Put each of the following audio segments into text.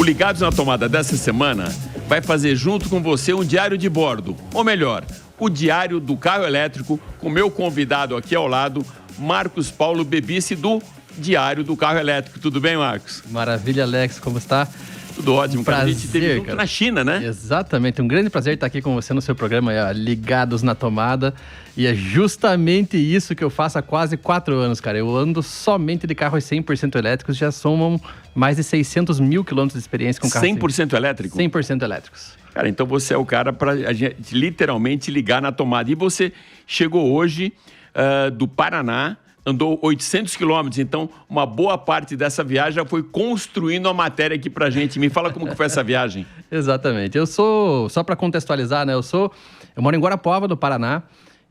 O Ligados na Tomada dessa semana vai fazer junto com você um diário de bordo, ou melhor, o diário do carro elétrico, com meu convidado aqui ao lado, Marcos Paulo Bebice, do Diário do Carro Elétrico. Tudo bem, Marcos? Maravilha, Alex, como está? Tudo ótimo, cara. A gente teve junto na China, né? Exatamente, um grande prazer estar aqui com você no seu programa Ligados na Tomada. E é justamente isso que eu faço há quase 4 anos, cara. Eu ando somente de carros 100% elétricos, já somam mais de 600 mil quilômetros de experiência com carros 100% elétrico? 100% elétricos. Cara, então você é o cara para a gente literalmente ligar na tomada. E você chegou hoje do Paraná, andou 800 quilômetros, então uma boa parte dessa viagem já foi construindo a matéria aqui pra gente. Me fala como que foi essa viagem. Exatamente. Eu sou, só para contextualizar, né? Eu moro em Guarapuava, do Paraná,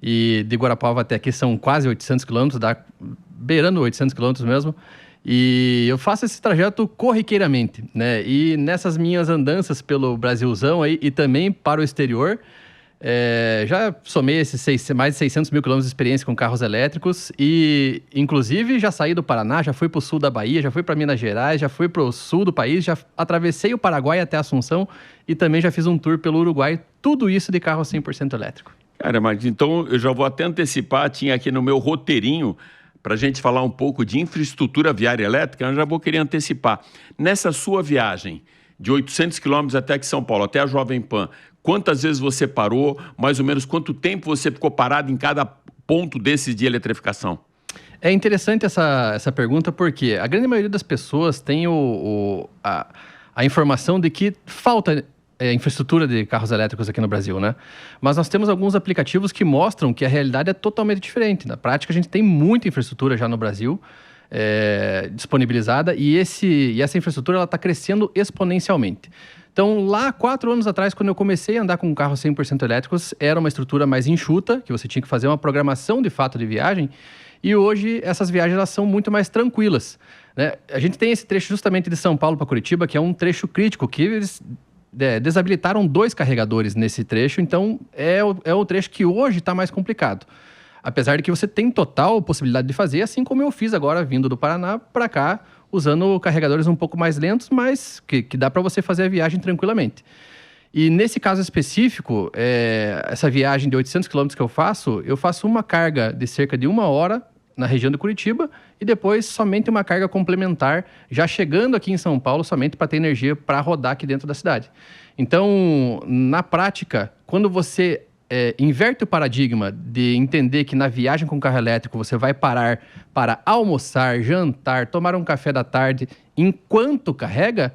e de Guarapuava até aqui são quase 800 quilômetros, beirando 800 quilômetros mesmo. E eu faço esse trajeto corriqueiramente, né? E nessas minhas andanças pelo Brasilzão aí, e também para o exterior, já somei esses mais de 600 mil quilômetros de experiência com carros elétricos e, inclusive, já saí do Paraná, já fui para o sul da Bahia, já fui para Minas Gerais, já fui para o sul do país, já atravessei o Paraguai até Assunção e também já fiz um tour pelo Uruguai, tudo isso de carro 100% elétrico. Cara, mas então eu já vou até antecipar, tinha aqui no meu roteirinho, para a gente falar um pouco de infraestrutura viária elétrica, eu já vou querer antecipar. Nessa sua viagem de 800 quilômetros até aqui São Paulo, até a Jovem Pan, quantas vezes você parou, mais ou menos quanto tempo você ficou parado em cada ponto desses de eletrificação? É interessante essa pergunta porque a grande maioria das pessoas tem a informação de que falta infraestrutura de carros elétricos aqui no Brasil, né? Mas nós temos alguns aplicativos que mostram que a realidade é totalmente diferente. Na prática, a gente tem muita infraestrutura já no Brasil disponibilizada e essa infraestrutura está crescendo exponencialmente. Então, lá, 4 anos atrás, quando eu comecei a andar com carros 100% elétricos, era uma estrutura mais enxuta, que você tinha que fazer uma programação de fato de viagem, e hoje essas viagens elas são muito mais tranquilas, né? A gente tem esse trecho justamente de São Paulo para Curitiba, que é um trecho crítico, que eles desabilitaram 2 carregadores nesse trecho, então é o trecho que hoje está mais complicado. Apesar de que você tem total possibilidade de fazer, assim como eu fiz agora, vindo do Paraná para cá, usando carregadores um pouco mais lentos, mas que dá para você fazer a viagem tranquilamente. E nesse caso específico, essa viagem de 800 km que eu faço uma carga de cerca de 1 hora na região de Curitiba e depois somente uma carga complementar, já chegando aqui em São Paulo, somente para ter energia para rodar aqui dentro da cidade. Então, na prática, quando você inverte o paradigma de entender que na viagem com carro elétrico você vai parar para almoçar, jantar, tomar um café da tarde enquanto carrega,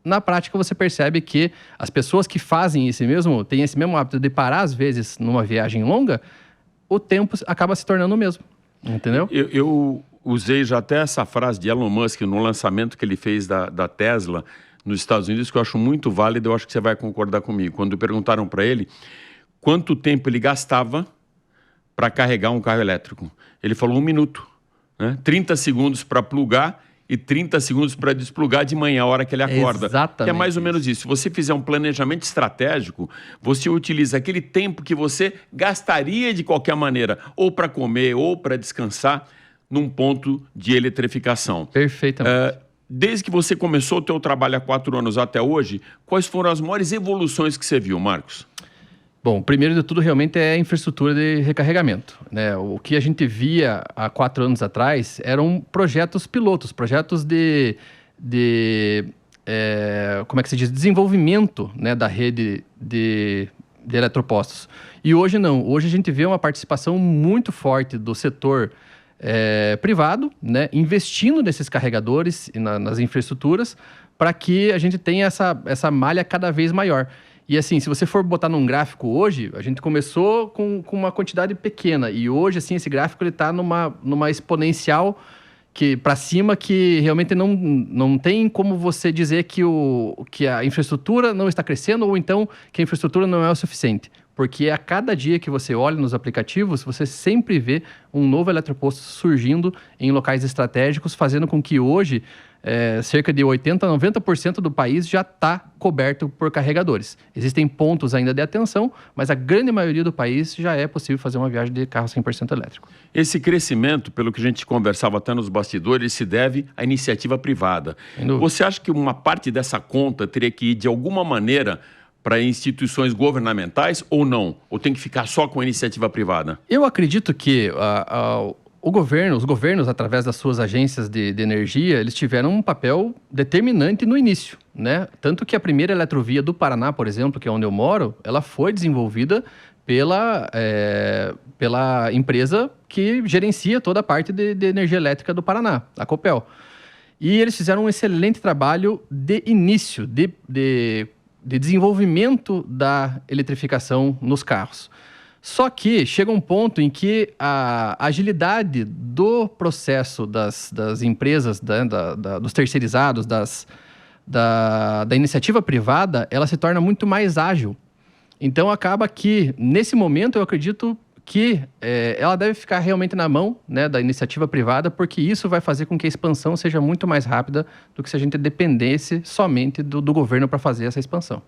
na prática você percebe que as pessoas que fazem têm esse mesmo hábito de parar às vezes numa viagem longa, o tempo acaba se tornando o mesmo, entendeu? Eu usei já até essa frase de Elon Musk no lançamento que ele fez da Tesla nos Estados Unidos, que eu acho muito válida, eu acho que você vai concordar comigo. Quando perguntaram para ele quanto tempo ele gastava para carregar um carro elétrico. Ele falou 1 minuto, né? 30 segundos para plugar e 30 segundos para desplugar de manhã, a hora que ele acorda. Exatamente. Que é mais ou menos isso. Se você fizer um planejamento estratégico, você utiliza aquele tempo que você gastaria de qualquer maneira, ou para comer, ou para descansar, num ponto de eletrificação. Perfeitamente. Desde que você começou o teu trabalho há 4 anos até hoje, quais foram as maiores evoluções que você viu, Marcos? Bom, primeiro de tudo, realmente é a infraestrutura de recarregamento, né? O que a gente via há 4 anos atrás eram projetos pilotos, projetos como é que se diz? Desenvolvimento, né, da rede de eletropostos. E hoje não. Hoje a gente vê uma participação muito forte do setor privado, né, investindo nesses carregadores e nas infraestruturas para que a gente tenha essa malha cada vez maior. E assim, se você for botar num gráfico hoje, a gente começou com uma quantidade pequena. E hoje, assim, esse gráfico está numa exponencial para cima que realmente não tem como você dizer que a infraestrutura não está crescendo ou então que a infraestrutura não é o suficiente. Porque a cada dia que você olha nos aplicativos, você sempre vê um novo eletroposto surgindo em locais estratégicos, fazendo com que hoje cerca de 80%, 90% do país já está coberto por carregadores. Existem pontos ainda de atenção, mas a grande maioria do país já é possível fazer uma viagem de carro 100% elétrico. Esse crescimento, pelo que a gente conversava até nos bastidores, se deve à iniciativa privada. Você acha que uma parte dessa conta teria que ir de alguma maneira para instituições governamentais ou não? Ou tem que ficar só com a iniciativa privada? Eu acredito que os governos, através das suas agências de energia, eles tiveram um papel determinante no início, né? Tanto que a primeira eletrovia do Paraná, por exemplo, que é onde eu moro, ela foi desenvolvida pela empresa que gerencia toda a parte de energia elétrica do Paraná, a Copel. E eles fizeram um excelente trabalho de início, de desenvolvimento da eletrificação nos carros. Só que chega um ponto em que a agilidade do processo das empresas, dos terceirizados, da iniciativa privada, ela se torna muito mais ágil. Então acaba que, nesse momento, eu acredito que ela deve ficar realmente na mão, né, da iniciativa privada, porque isso vai fazer com que a expansão seja muito mais rápida do que se a gente dependesse somente do governo para fazer essa expansão.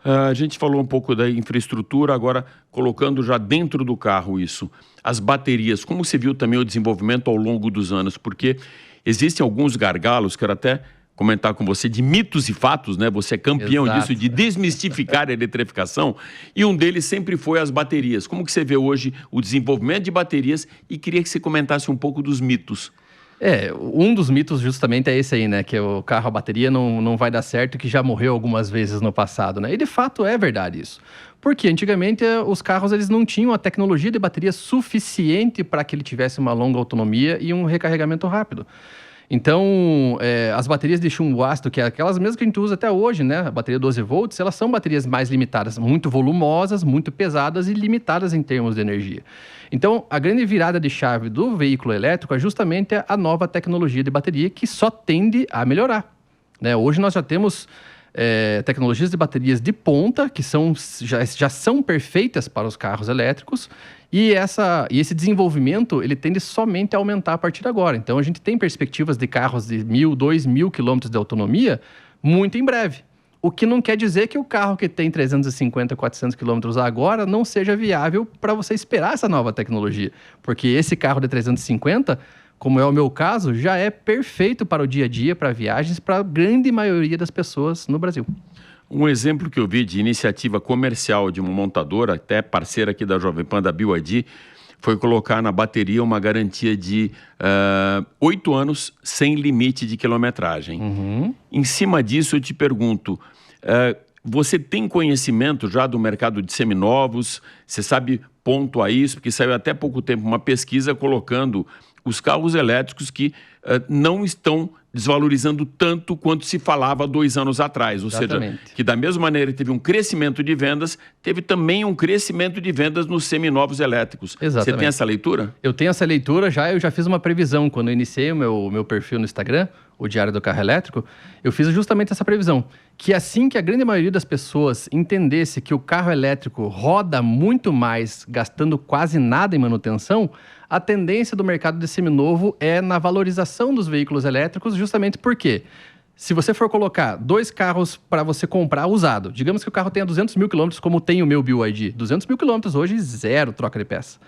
A gente falou um pouco da infraestrutura, agora colocando já dentro do carro isso. As baterias, como você viu também o desenvolvimento ao longo dos anos? Porque existem alguns gargalos, quero até comentar com você, de mitos e fatos, né? Você é campeão disso, de desmistificar a eletrificação, e um deles sempre foi as baterias. Como que você vê hoje o desenvolvimento de baterias, e queria que você comentasse um pouco dos mitos. Um dos mitos justamente é esse aí, né? Que o carro a bateria não vai dar certo, que já morreu algumas vezes no passado, né? E de fato é verdade isso. Porque antigamente os carros eles não tinham a tecnologia de bateria suficiente para que ele tivesse uma longa autonomia e um recarregamento rápido. Então, as baterias de chumbo ácido, que é aquelas mesmas que a gente usa até hoje, né? A bateria 12 volts, elas são baterias mais limitadas, muito volumosas, muito pesadas e limitadas em termos de energia. Então, a grande virada de chave do veículo elétrico é justamente a nova tecnologia de bateria, que só tende a melhorar, né? Hoje nós já temos tecnologias de baterias de ponta, que já são perfeitas para os carros elétricos, e esse desenvolvimento ele tende somente a aumentar a partir de agora. Então, a gente tem perspectivas de carros de 1.000, 2.000 quilômetros de autonomia muito em breve. O que não quer dizer que o carro que tem 350, 400 quilômetros agora não seja viável para você esperar essa nova tecnologia. Porque esse carro de 350, como é o meu caso, já é perfeito para o dia a dia, para viagens, para a grande maioria das pessoas no Brasil. Um exemplo que eu vi de iniciativa comercial de uma montadora, até parceira aqui da Jovem Pan, da BYD, foi colocar na bateria uma garantia de 8 anos sem limite de quilometragem. Uhum. Em cima disso, eu te pergunto, você tem conhecimento já do mercado de seminovos? Você sabe pontuar isso? Porque saiu até pouco tempo uma pesquisa colocando os carros elétricos que não estão desvalorizando tanto quanto se falava 2 anos atrás. Ou Exatamente. seja, que da mesma maneira que teve um crescimento de vendas, teve também um crescimento de vendas nos seminovos elétricos. Exatamente. Você tem essa leitura? Eu tenho essa leitura eu já fiz uma previsão. Quando eu iniciei o meu perfil no Instagram, o Diário do Carro Elétrico, eu fiz justamente essa previsão. Que assim que a grande maioria das pessoas entendesse que o carro elétrico roda muito mais, gastando quase nada em manutenção, a tendência do mercado de seminovo é na valorização dos veículos elétricos, justamente porque se você for colocar 2 carros para você comprar usado, digamos que o carro tenha 200 mil quilômetros, como tem o meu BYD, 200 mil quilômetros hoje, 0 troca de peça.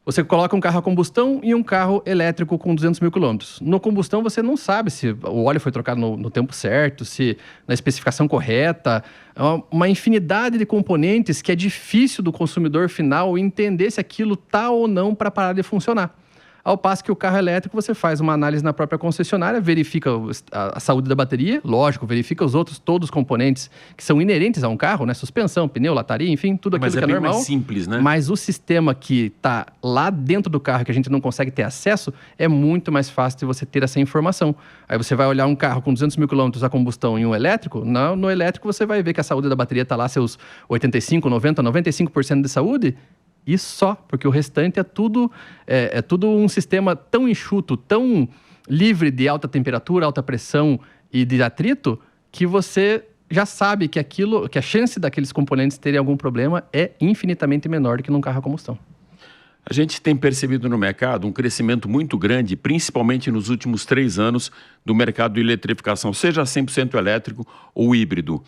Você coloca um carro a combustão e um carro elétrico com 200 mil quilômetros. No combustão, você não sabe se o óleo foi trocado no tempo certo, se na especificação correta. É uma infinidade de componentes que é difícil do consumidor final entender se aquilo está ou não para parar de funcionar. Ao passo que o carro elétrico, você faz uma análise na própria concessionária, verifica a saúde da bateria, lógico, verifica todos os componentes que são inerentes a um carro, né? Suspensão, pneu, lataria, enfim, tudo aquilo que é normal. Mas é bem mais simples, né? Mas o sistema que está lá dentro do carro, que a gente não consegue ter acesso, é muito mais fácil de você ter essa informação. Aí você vai olhar um carro com 200 mil quilômetros a combustão e um elétrico, no elétrico você vai ver que a saúde da bateria está lá seus 85, 90, 95% de saúde, e só, porque o restante é tudo um sistema tão enxuto, tão livre de alta temperatura, alta pressão e de atrito, que você já sabe que a chance daqueles componentes terem algum problema é infinitamente menor do que num carro a combustão. A gente tem percebido no mercado um crescimento muito grande, principalmente nos últimos 3 anos, do mercado de eletrificação, seja 100% elétrico ou híbrido.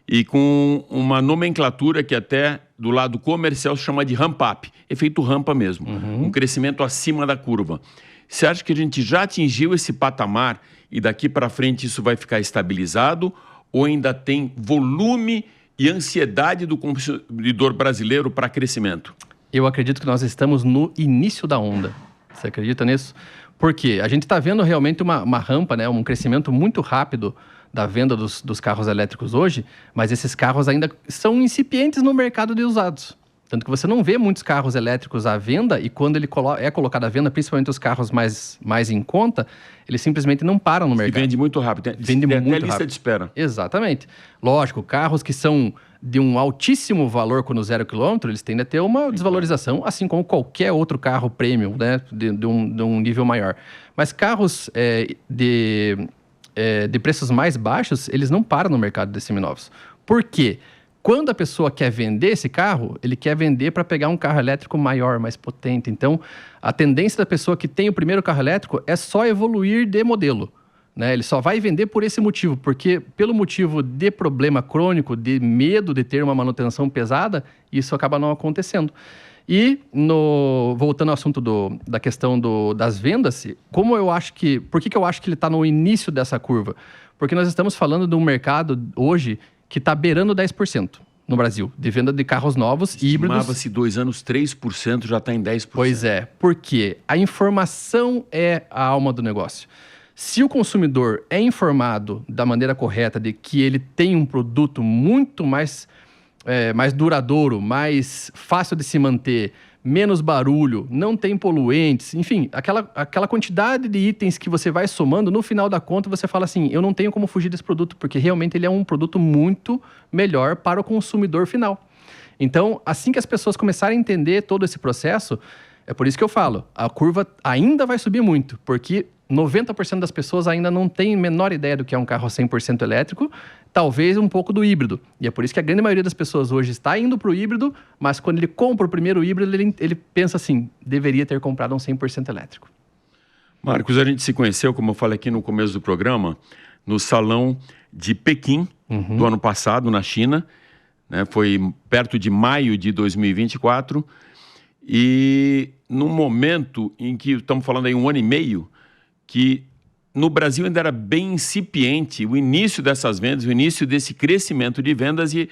E com uma nomenclatura que até do lado comercial se chama de ramp-up, efeito rampa mesmo, um crescimento acima da curva. Você acha que a gente já atingiu esse patamar e daqui para frente isso vai ficar estabilizado ou ainda tem volume e ansiedade do consumidor brasileiro para crescimento? Eu acredito que nós estamos no início da onda. Você acredita nisso? Porque a gente está vendo realmente uma rampa, né, um crescimento muito rápido da venda dos carros elétricos hoje, mas esses carros ainda são incipientes no mercado de usados. Tanto que você não vê muitos carros elétricos à venda e quando ele é colocado à venda, principalmente os carros mais em conta, eles simplesmente não param no mercado. E vende muito rápido. Vende muito rápido. Lista de espera. Exatamente. Lógico, carros que são de um altíssimo valor quando 0 km, eles tendem a ter uma desvalorização, assim como qualquer outro carro premium, né, de um nível maior. Mas carros de preços mais baixos, eles não param no mercado de seminovos. Por quê? Quando a pessoa quer vender esse carro, ele quer vender para pegar um carro elétrico maior, mais potente. Então, a tendência da pessoa que tem o primeiro carro elétrico é só evoluir de modelo, né? Ele só vai vender por esse motivo, porque pelo motivo de problema crônico, de medo de ter uma manutenção pesada, isso acaba não acontecendo. E, voltando ao assunto da questão das vendas, por que eu acho que ele está no início dessa curva? Porque nós estamos falando de um mercado hoje que está beirando 10% no Brasil, de venda de carros novos, híbridos. Estimava-se 2 anos, 3%, já está em 10%. Pois é, porque a informação é a alma do negócio. Se o consumidor é informado da maneira correta de que ele tem um produto muito mais duradouro, mais fácil de se manter, menos barulho, não tem poluentes, enfim, aquela quantidade de itens que você vai somando, no final da conta você fala assim, eu não tenho como fugir desse produto, porque realmente ele é um produto muito melhor para o consumidor final. Então, assim que as pessoas começarem a entender todo esse processo, é por isso que eu falo, a curva ainda vai subir muito, porque 90% das pessoas ainda não têm a menor ideia do que é um carro 100% elétrico, talvez um pouco do híbrido. E é por isso que a grande maioria das pessoas hoje está indo para o híbrido, mas quando ele compra o primeiro híbrido, ele pensa assim, deveria ter comprado um 100% elétrico. Marcos, a gente se conheceu, como eu falei aqui no começo do programa, no Salão de Pequim, do ano passado, na China, né? Foi perto de maio de 2024, e num momento em que, estamos falando aí 1 ano e meio, que no Brasil ainda era bem incipiente o início dessas vendas, o início desse crescimento de vendas e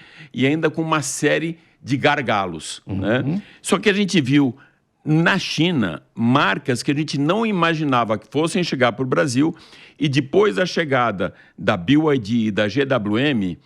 ainda com uma série de gargalos, né? Só que a gente viu na China marcas que a gente não imaginava que fossem chegar para o Brasil e depois da chegada da BYD e da GWM,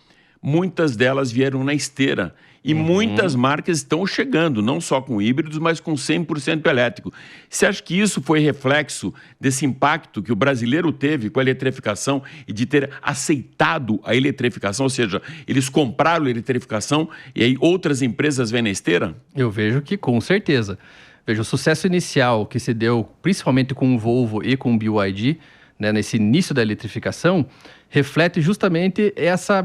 muitas delas vieram na esteira. E muitas marcas estão chegando, não só com híbridos, mas com 100% elétrico. Você acha que isso foi reflexo desse impacto que o brasileiro teve com a eletrificação e de ter aceitado a eletrificação? Ou seja, eles compraram a eletrificação e aí outras empresas vêm na esteira? Eu vejo que com certeza. Veja, o sucesso inicial que se deu principalmente com o Volvo e com o BYD, né, nesse início da eletrificação, reflete justamente essa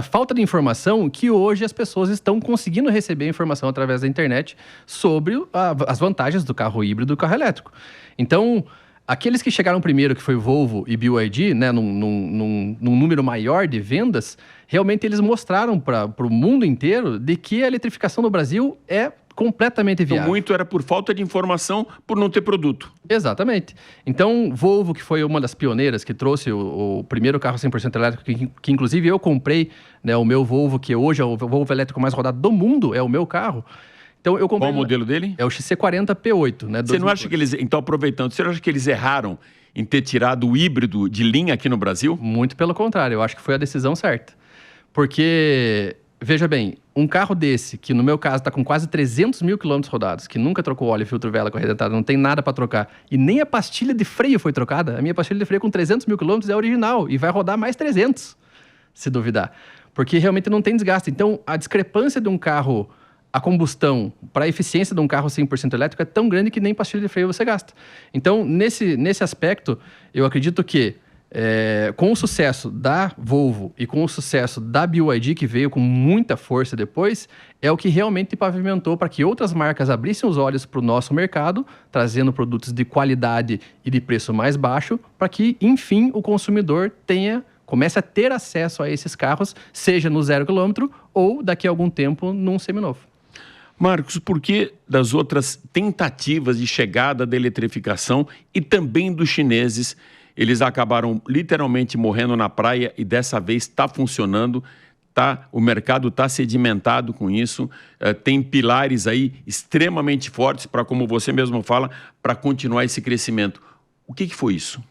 falta de informação que hoje as pessoas estão conseguindo receber informação através da internet sobre as vantagens do carro híbrido e do carro elétrico. Então, aqueles que chegaram primeiro, que foi Volvo e BYD, né, num número maior de vendas, realmente eles mostraram para o mundo inteiro de que a eletrificação no Brasil é completamente viável. Então, muito era por falta de informação, por não ter produto. Exatamente. Então, Volvo, que foi uma das pioneiras, que trouxe o primeiro carro 100% elétrico, que inclusive eu comprei, né, o meu Volvo, que hoje é o Volvo elétrico mais rodado do mundo, é o meu carro. Então, eu comprei. Qual o modelo dele? É o XC40 P8, né? Você não acha que eles... Então, aproveitando, você não acha que eles erraram em ter tirado o híbrido de linha aqui no Brasil? Muito pelo contrário, eu acho que foi a decisão certa. Porque... Veja bem, um carro desse, que no meu caso está com quase 300 mil quilômetros rodados, que nunca trocou óleo, filtro, vela, correia dentada, não tem nada para trocar, e nem a pastilha de freio foi trocada, a minha pastilha de freio com 300 mil quilômetros é original, e vai rodar mais 300, se duvidar. Porque realmente não tem desgaste. Então, a discrepância de um carro a combustão para a eficiência de um carro 100% elétrico é tão grande que nem pastilha de freio você gasta. Então, nesse aspecto, eu acredito que Com o sucesso da Volvo e com o sucesso da BYD, que veio com muita força depois, é o que realmente pavimentou para que outras marcas abrissem os olhos para o nosso mercado, trazendo produtos de qualidade e de preço mais baixo, para que, enfim, o consumidor comece a ter acesso a esses carros, seja no 0 km ou daqui a algum tempo num seminovo. Marcos, por que das outras tentativas de chegada da eletrificação e também dos chineses, eles acabaram literalmente morrendo na praia e dessa vez está funcionando, o mercado está sedimentado com isso, tem pilares aí extremamente fortes para, como você mesmo fala, para continuar esse crescimento. O que foi isso?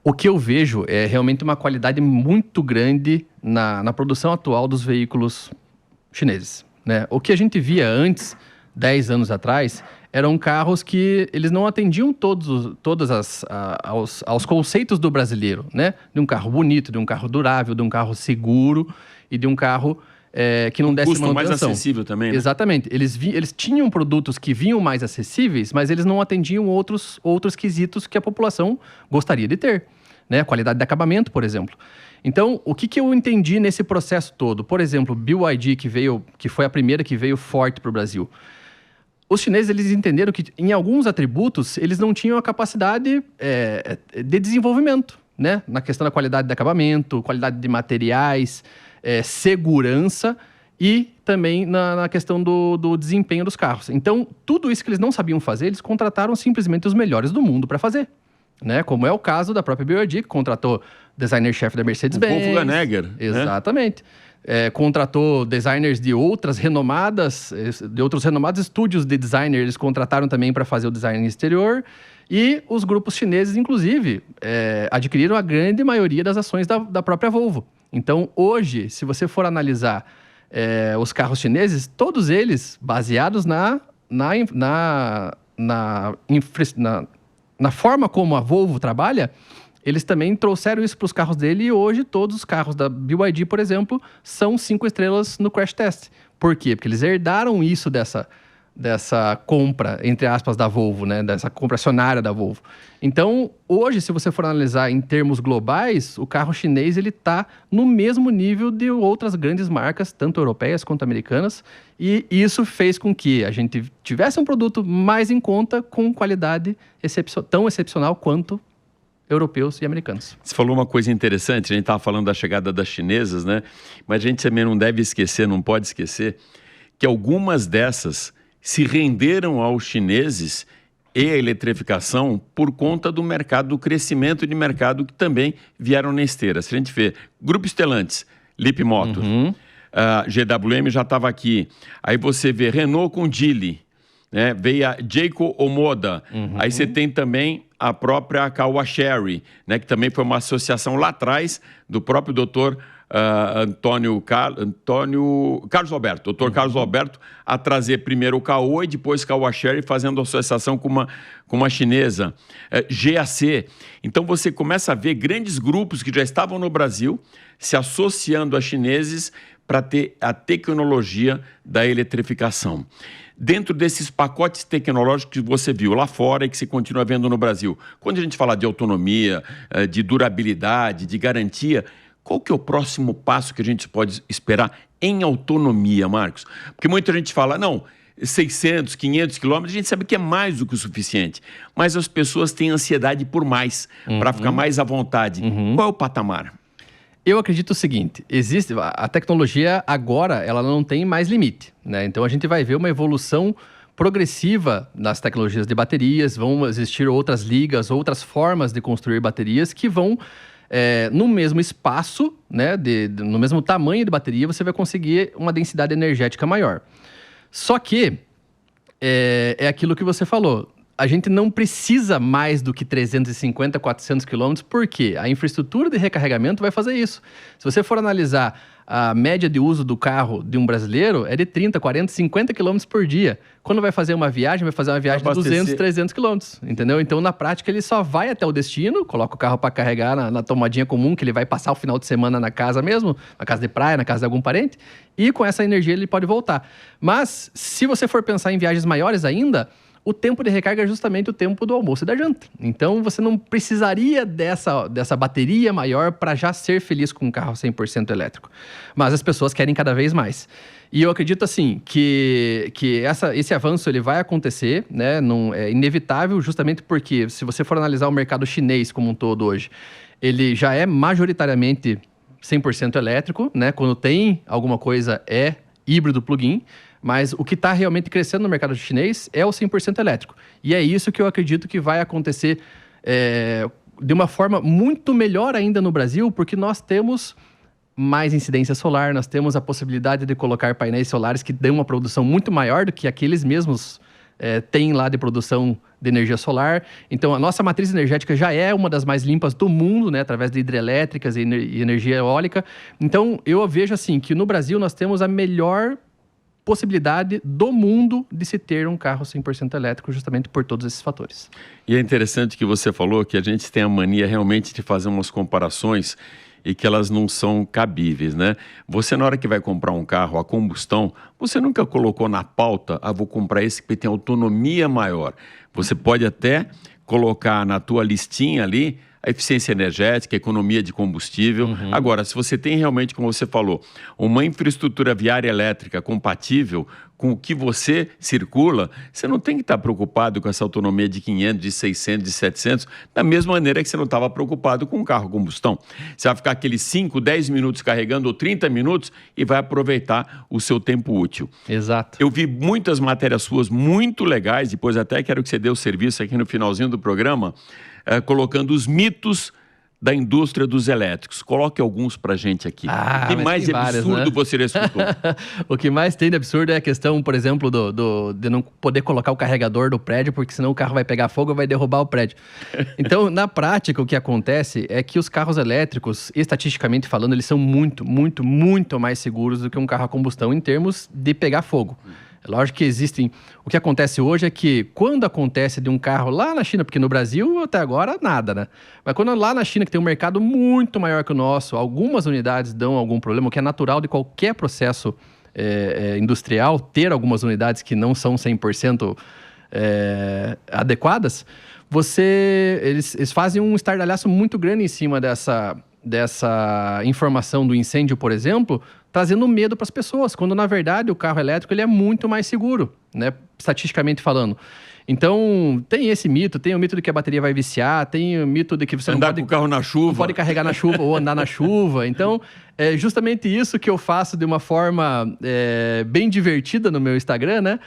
O que eu vejo é realmente uma qualidade muito grande na produção atual dos veículos chineses, né? O que a gente via antes, 10 anos atrás, eram carros que eles não atendiam aos conceitos do brasileiro, né? De um carro bonito, de um carro durável, de um carro seguro e de um carro que não desse manutenção. Custo mais acessível também, né? Exatamente. Eles tinham produtos que vinham mais acessíveis, mas eles não atendiam outros quesitos que a população gostaria de ter, né? A qualidade de acabamento, por exemplo. Então, o que eu entendi nesse processo todo? Por exemplo, BYD, que foi a primeira que veio forte para o Brasil. Os chineses, eles entenderam que em alguns atributos, eles não tinham a capacidade de desenvolvimento, né? Na questão da qualidade de acabamento, qualidade de materiais, segurança e também na questão do desempenho dos carros. Então, tudo isso que eles não sabiam fazer, eles contrataram simplesmente os melhores do mundo para fazer, né? Como é o caso da própria BYD, que contratou designer-chefe da Mercedes-Benz. O Wolfgang. Exatamente. Contratou designers de outros renomados estúdios de designer, eles contrataram também para fazer o design exterior. E os grupos chineses, inclusive, adquiriram a grande maioria das ações da própria Volvo. Então, hoje, se você for analisar os carros chineses, todos eles baseados na forma como a Volvo trabalha, eles também trouxeram isso para os carros dele e hoje todos os carros da BYD, por exemplo, são 5 estrelas no crash test. Por quê? Porque eles herdaram isso dessa compra, entre aspas, da Volvo, né? Dessa compra acionária da Volvo. Então, hoje, se você for analisar em termos globais, o carro chinês está no mesmo nível de outras grandes marcas, tanto europeias quanto americanas, e isso fez com que a gente tivesse um produto mais em conta, com qualidade tão excepcional quanto europeus e americanos. Você falou uma coisa interessante, a gente estava falando da chegada das chinesas, né? Mas a gente também não deve esquecer, não pode esquecer, que algumas dessas se renderam aos chineses e a eletrificação por conta do mercado, do crescimento de mercado que também vieram na esteira. Se a gente vê Grupo Stellantis, Leapmotor, GWM já estava aqui, aí você vê Renault com Geely, né? Veio a Jayco Omoda, aí você tem também a própria Kawasaki, né? Que também foi uma associação lá atrás do próprio doutor Carlos Alberto, doutor Carlos Alberto, a trazer primeiro o Caoa e depois Kawasaki, fazendo associação com uma chinesa, GAC. Então você começa a ver grandes grupos que já estavam no Brasil se associando a chineses para ter a tecnologia da eletrificação. Dentro desses pacotes tecnológicos que você viu lá fora e que se continua vendo no Brasil, quando a gente fala de autonomia, de durabilidade, de garantia, qual que é o próximo passo que a gente pode esperar em autonomia, Marcos? Porque muita gente fala, não, 600, 500 quilômetros, a gente sabe que é mais do que o suficiente, mas as pessoas têm ansiedade por mais, para ficar mais à vontade. Qual é o patamar? Eu acredito o seguinte, a tecnologia agora, ela não tem mais limite, né? Então a gente vai ver uma evolução progressiva nas tecnologias de baterias, vão existir outras ligas, outras formas de construir baterias que vão, no mesmo espaço, né, no mesmo tamanho de bateria, você vai conseguir uma densidade energética maior. Só que, é aquilo que você falou, a gente não precisa mais do que 350, 400 quilômetros, porque a infraestrutura de recarregamento vai fazer isso. Se você for analisar a média de uso do carro de um brasileiro, é de 30, 40, 50 quilômetros por dia. Quando vai fazer uma viagem, vai fazer uma viagem de 200, 300 quilômetros, entendeu? Então, na prática, ele só vai até o destino, coloca o carro para carregar na tomadinha comum, que ele vai passar o final de semana na casa mesmo, na casa de praia, na casa de algum parente, e com essa energia ele pode voltar. Mas, se você for pensar em viagens maiores ainda, o tempo de recarga é justamente o tempo do almoço e da janta. Então, você não precisaria dessa bateria maior para já ser feliz com um carro 100% elétrico. Mas as pessoas querem cada vez mais. E eu acredito, assim, que esse avanço ele vai acontecer, né? Não, é inevitável, justamente porque, se você for analisar o mercado chinês como um todo hoje, ele já é majoritariamente 100% elétrico, né? Quando tem alguma coisa é híbrido plug-in, mas o que está realmente crescendo no mercado chinês é o 100% elétrico. E é isso que eu acredito que vai acontecer de uma forma muito melhor ainda no Brasil, porque nós temos mais incidência solar, nós temos a possibilidade de colocar painéis solares que dão uma produção muito maior do que aqueles mesmos têm lá de produção de energia solar. Então, a nossa matriz energética já é uma das mais limpas do mundo, né, através de hidrelétricas e energia eólica. Então, eu vejo assim que no Brasil nós temos a melhor possibilidade do mundo de se ter um carro 100% elétrico, justamente por todos esses fatores. E é interessante que você falou que a gente tem a mania realmente de fazer umas comparações e que elas não são cabíveis, né? Você, na hora que vai comprar um carro a combustão, você nunca colocou na pauta, vou comprar esse que tem autonomia maior. Você pode até colocar na tua listinha ali a eficiência energética, a economia de combustível. Agora, se você tem realmente, como você falou, uma infraestrutura viária elétrica compatível com o que você circula, você não tem que estar preocupado com essa autonomia de 500, de 600, de 700, da mesma maneira que você não estava preocupado com um carro a combustão. Você vai ficar aqueles 5, 10 minutos carregando ou 30 minutos e vai aproveitar o seu tempo útil. Exato. Eu vi muitas matérias suas muito legais, depois até quero que você dê o serviço aqui no finalzinho do programa, colocando os mitos da indústria dos elétricos. Coloque alguns pra gente aqui. O que mais absurdo vários, né? Você já escutou? O que mais tem de absurdo é a questão, por exemplo, de não poder colocar o carregador do prédio, porque senão o carro vai pegar fogo e vai derrubar o prédio. Então, na prática, o que acontece é que os carros elétricos, estatisticamente falando, eles são muito, muito, muito mais seguros do que um carro a combustão em termos de pegar fogo. É lógico que existem... O que acontece hoje é que quando acontece de um carro lá na China, porque no Brasil até agora nada, né? Mas quando lá na China, que tem um mercado muito maior que o nosso, algumas unidades dão algum problema, o que é natural de qualquer processo industrial, ter algumas unidades que não são 100% adequadas, eles fazem um estardalhaço muito grande em cima dessa informação do incêndio, por exemplo, trazendo medo para as pessoas, quando na verdade o carro elétrico ele é muito mais seguro, né, estatisticamente falando. Então, tem esse mito, tem o mito de que a bateria vai viciar, tem o mito de que você andar com o carro na chuva, não pode carregar na chuva ou andar na chuva. Então, é justamente isso que eu faço de uma forma bem divertida no meu Instagram, né?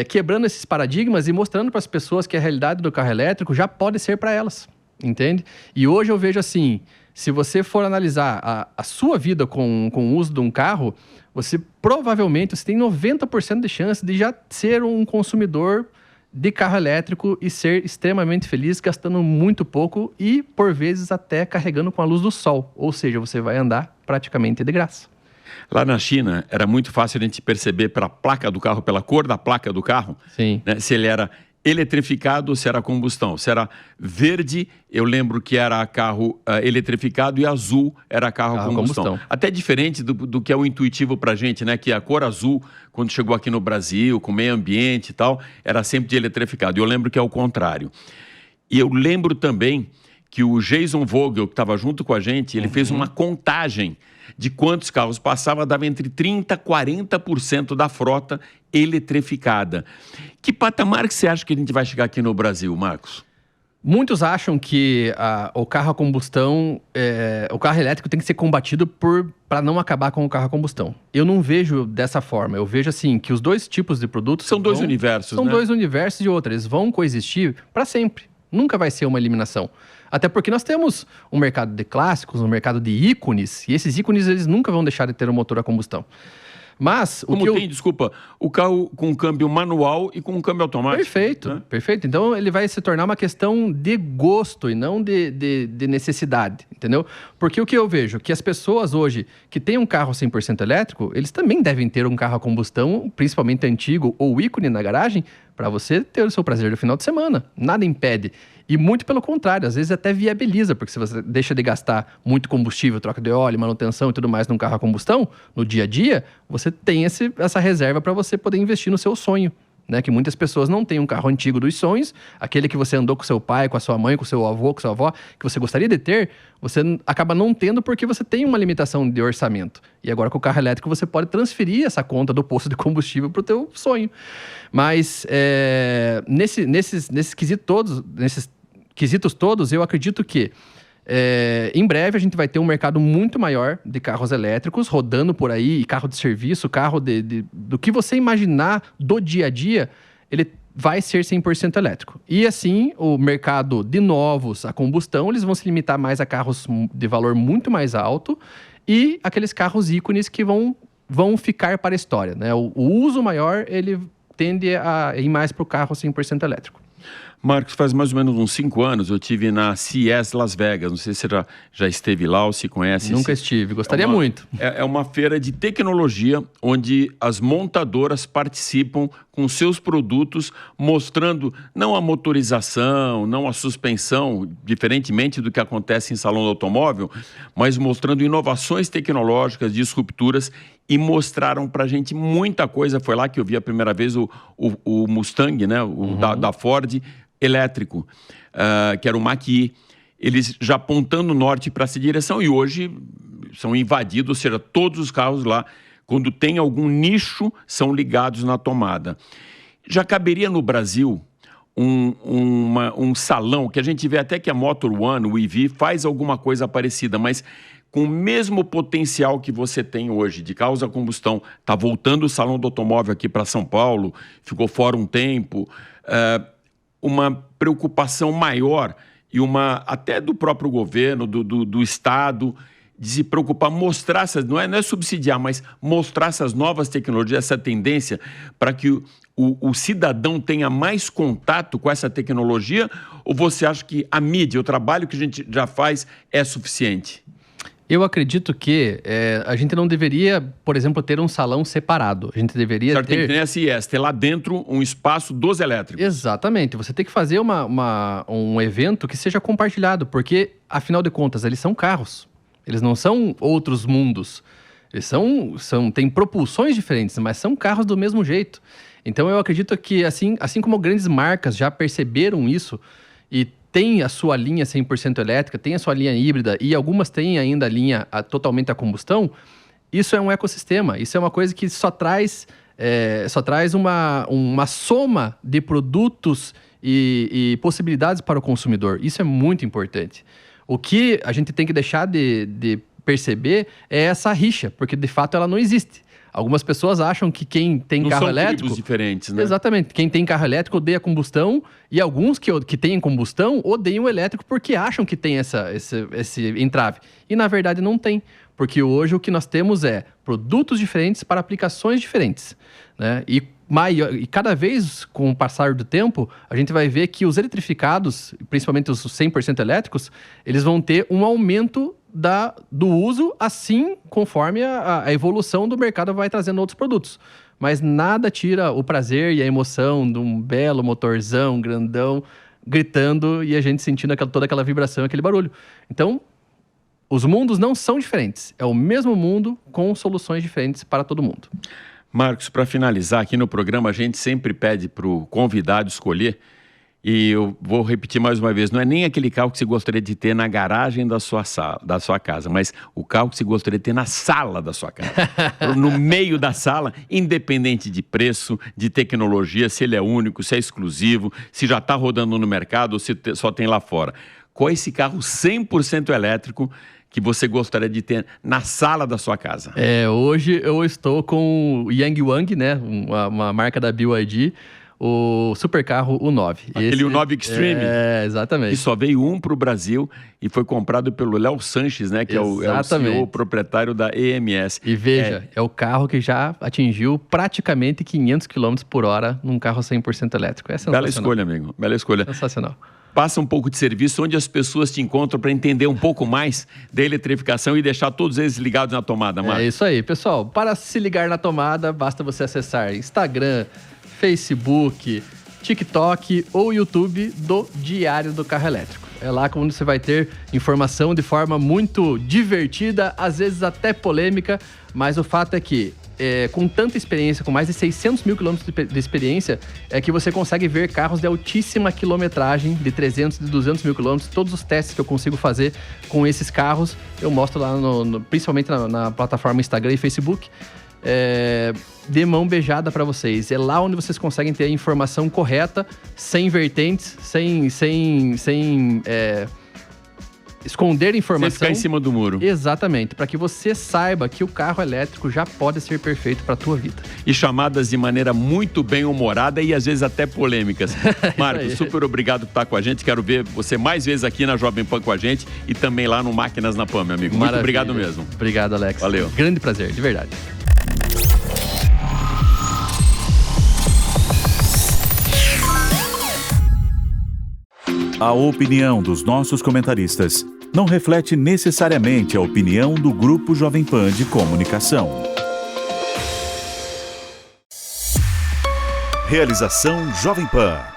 Quebrando esses paradigmas e mostrando para as pessoas que a realidade do carro elétrico já pode ser para elas, entende? E hoje eu vejo assim, se você for analisar a sua vida com o uso de um carro, você tem 90% de chance de já ser um consumidor de carro elétrico e ser extremamente feliz, gastando muito pouco e, por vezes, até carregando com a luz do sol. Ou seja, você vai andar praticamente de graça. Lá na China, era muito fácil a gente perceber pela placa do carro, pela cor da placa do carro, sim, né, se ele era eletrificado, se era combustão. Se era verde, eu lembro que era carro eletrificado, e azul era carro a combustão. Até diferente do que é o intuitivo pra gente, né? Que a cor azul, quando chegou aqui no Brasil, com meio ambiente e tal, era sempre de eletrificado. E eu lembro que é o contrário. E eu lembro também que o Jason Vogel, que estava junto com a gente, ele fez uma contagem de quantos carros passava, dava entre 30% a 40% da frota eletrificada. Que patamar que você acha que a gente vai chegar aqui no Brasil, Marcos? Muitos acham que o carro a combustão, o carro elétrico tem que ser combatido para não acabar com o carro a combustão. Eu não vejo dessa forma. Eu vejo assim que os dois tipos de produtos são dois universos, são né? dois universos e outros. Eles vão coexistir para sempre. Nunca vai ser uma eliminação. Até porque nós temos um mercado de clássicos, um mercado de ícones, e esses ícones eles nunca vão deixar de ter um motor a combustão. Mas o carro com câmbio manual e com câmbio automático. Perfeito, né? Perfeito. Então ele vai se tornar uma questão de gosto e não de necessidade, entendeu? Porque o que eu vejo, que as pessoas hoje que têm um carro 100% elétrico, eles também devem ter um carro a combustão, principalmente antigo ou ícone na garagem, para você ter o seu prazer no final de semana. Nada impede. E muito pelo contrário, às vezes até viabiliza, porque se você deixa de gastar muito combustível, troca de óleo, manutenção e tudo mais num carro a combustão, no dia a dia, você tem essa reserva para você poder investir no seu sonho, né? Que muitas pessoas não têm um carro antigo dos sonhos, aquele que você andou com seu pai, com a sua mãe, com seu avô, com sua avó, que você gostaria de ter, você acaba não tendo porque você tem uma limitação de orçamento. E agora com o carro elétrico você pode transferir essa conta do posto de combustível para o teu sonho. Mas nesses quesitos todos, eu acredito que em breve a gente vai ter um mercado muito maior de carros elétricos rodando por aí, carro de serviço, carro do que você imaginar do dia a dia, ele vai ser 100% elétrico. E assim, o mercado de novos a combustão, eles vão se limitar mais a carros de valor muito mais alto e aqueles carros ícones que vão ficar para a história, né? O uso maior, ele tende a ir mais para o carro 100% elétrico. Marcos, faz mais ou menos uns 5 anos eu estive na CES Las Vegas. Não sei se você já esteve lá ou se conhece. Nunca estive, gostaria muito. É uma feira de tecnologia onde as montadoras participam com seus produtos, mostrando não a motorização, não a suspensão, diferentemente do que acontece em salão do automóvel, mas mostrando inovações tecnológicas, disrupturas, e mostraram pra gente muita coisa. Foi lá que eu vi a primeira vez o Mustang, né? Da Ford, elétrico, que era o Mach-E. Eles já apontando norte para essa direção e hoje são invadidos, ou seja, todos os carros lá, quando tem algum nicho, são ligados na tomada. Já caberia no Brasil um salão, que a gente vê até que a Motor One, o EV, faz alguma coisa parecida, mas com o mesmo potencial que você tem hoje de carros a combustão. Está voltando o salão do automóvel aqui para São Paulo, ficou fora um tempo. Uma preocupação maior e até do próprio governo, do Estado, de se preocupar, mostrar não é subsidiar, mas mostrar essas novas tecnologias, essa tendência para que o cidadão tenha mais contato com essa tecnologia? Ou você acha que a mídia, o trabalho que a gente já faz é suficiente? Eu acredito que a gente não deveria, por exemplo, ter um salão separado. A gente deveria ter... Tem que ter a CES, ter lá dentro um espaço dos elétricos. Exatamente. Você tem que fazer um evento que seja compartilhado, porque, afinal de contas, eles são carros. Eles não são outros mundos. Eles têm propulsões diferentes, mas são carros do mesmo jeito. Então, eu acredito que, assim como grandes marcas já perceberam isso e tem a sua linha 100% elétrica, tem a sua linha híbrida e algumas têm ainda a linha totalmente a combustão, isso é um ecossistema, isso é uma coisa que só traz uma soma de produtos e possibilidades para o consumidor. Isso é muito importante. O que a gente tem que deixar de perceber é essa rixa, porque de fato ela não existe. Algumas pessoas acham que quem tem não carro são elétrico... tribos diferentes, né? Exatamente. Quem tem carro elétrico odeia combustão e alguns que têm combustão odeiam o elétrico porque acham que tem esse entrave. E na verdade não tem. Porque hoje o que nós temos é produtos diferentes para aplicações diferentes, né? E cada vez, com o passar do tempo, a gente vai ver que os eletrificados, principalmente os 100% elétricos, eles vão ter um aumento do uso, assim conforme a evolução do mercado vai trazendo outros produtos. Mas nada tira o prazer e a emoção de um belo motorzão, grandão, gritando e a gente sentindo toda aquela vibração, aquele barulho. Então, os mundos não são diferentes. É o mesmo mundo com soluções diferentes para todo mundo. Marcos, para finalizar aqui no programa, a gente sempre pede para o convidado escolher, e eu vou repetir mais uma vez, não é nem aquele carro que você gostaria de ter na garagem da sua casa, mas o carro que você gostaria de ter na sala da sua casa. No meio da sala, independente de preço, de tecnologia, se ele é único, se é exclusivo, se já está rodando no mercado ou se só tem lá fora. Qual é esse carro 100% elétrico que você gostaria de ter na sala da sua casa? Hoje eu estou com o Yangwang, né? Uma marca da BYD, o supercarro U9. Aquele U9 Extreme. Exatamente. Que só veio um para o Brasil e foi comprado pelo Léo Sanches, né? Que é o CEO, proprietário da EMS. E veja, é o carro que já atingiu praticamente 500 km por hora num carro 100% elétrico. É sensacional. Bela escolha, amigo. Bela escolha. Sensacional. Passa um pouco de serviço onde as pessoas te encontram para entender um pouco mais da eletrificação e deixar todos eles ligados na tomada, Marcos. É isso aí, pessoal. Para se ligar na tomada, basta você acessar Instagram, Facebook, TikTok ou YouTube do Diário do Carro Elétrico. É lá onde você vai ter informação de forma muito divertida, às vezes até polêmica, mas o fato é que com tanta experiência, com mais de 600 mil quilômetros de experiência, é que você consegue ver carros de altíssima quilometragem, de 300, de 200 mil quilômetros. Todos os testes que eu consigo fazer com esses carros, eu mostro lá, principalmente na plataforma Instagram e Facebook, de mão beijada para vocês. É lá onde vocês conseguem ter a informação correta, sem vertentes, sem esconder informação. Sem ficar em cima do muro. Exatamente, para que você saiba que o carro elétrico já pode ser perfeito para a tua vida. E chamadas de maneira muito bem humorada e às vezes até polêmicas. Marcos, super obrigado por estar com a gente. Quero ver você mais vezes aqui na Jovem Pan com a gente e também lá no Máquinas na Pan, meu amigo. Muito obrigado mesmo. Obrigado, Alex. Valeu. Grande prazer, de verdade. A opinião dos nossos comentaristas não reflete necessariamente a opinião do Grupo Jovem Pan de Comunicação. Realização Jovem Pan.